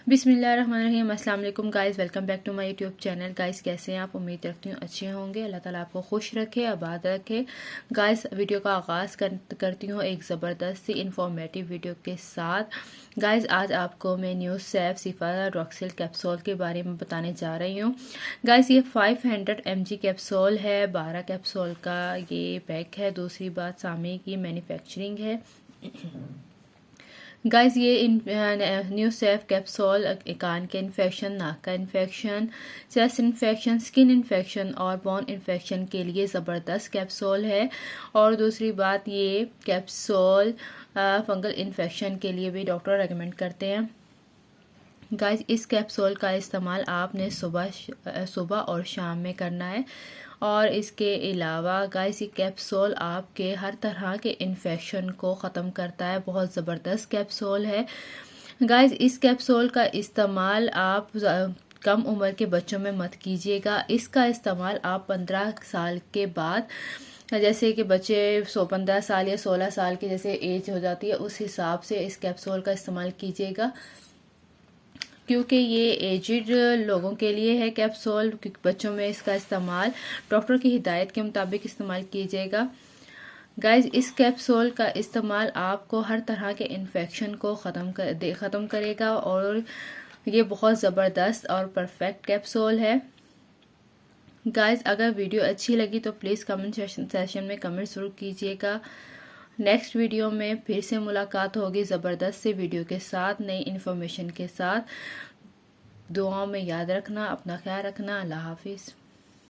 बिस्मिल्लाहिर्रहमानिर्रहीम। अस्सलाम वालेकुम guys, welcome back to my YouTube channel. Guys कैसे हैं आप? उम्मीद रखती हूँ अच्छे होंगे। अल्लाह ताला आपको खुश रखे, आबाद रखे। गाइस वीडियो का आगाज़ करती हूँ एक ज़बरदस्त सी इंफॉर्मेटिव वीडियो के साथ। गाइस आज आपको मैं न्यूसेफ सिफारोक्सिल कैप्सूल के बारे में बताने जा रही हूँ। गाइस ये 500 mg कैप्सूल है, 12 कैप्सूल का ये पैक है। दूसरी बात सामे की मैन्युफैक्चरिंग है। गाइस ये न्यूसेफ कैप्सूल कान के इन्फेक्शन, नाक का infection, chest infection, skin infection और बोन इन्फेक्शन के लिए ज़बरदस्त कैप्सूल है। और दूसरी बात ये कैप्सूल फंगल इन्फेक्शन के लिए भी डॉक्टर रेकमेंड करते हैं। गाइस इस कैप्सूल का इस्तेमाल आपने सुबह और शाम में करना है। और इसके अलावा गाइस ये कैप्सूल आपके हर तरह के इन्फेक्शन को ख़त्म करता है। बहुत ज़बरदस्त कैप्सूल है। गाइस इस कैप्सूल का इस्तेमाल आप कम उम्र के बच्चों में मत कीजिएगा। इसका इस्तेमाल आप 15 साल के बाद, जैसे कि बच्चे 15 साल या 16 साल की जैसे एज हो जाती है, उस हिसाब से इस कैप्सूल का इस्तेमाल कीजिएगा, क्योंकि ये एजिड लोगों के लिए है कैप्सूल। क्योंकि बच्चों में इसका इस्तेमाल डॉक्टर की हिदायत के मुताबिक इस्तेमाल कीजिएगा। गाइस इस कैप्सूल का इस्तेमाल आपको हर तरह के इन्फेक्शन को ख़त्म करेगा और ये बहुत ज़बरदस्त और परफेक्ट कैप्सूल है। गाइस अगर वीडियो अच्छी लगी तो प्लीज़ कमेंट सेशन में कमेंट ज़रूर कीजिएगा। नेक्स्ट वीडियो में फिर से मुलाकात होगी ज़बरदस्त से वीडियो के साथ, नई इन्फॉर्मेशन के साथ। दुआओं में याद रखना, अपना ख्याल रखना। अल्लाह हाफिज़।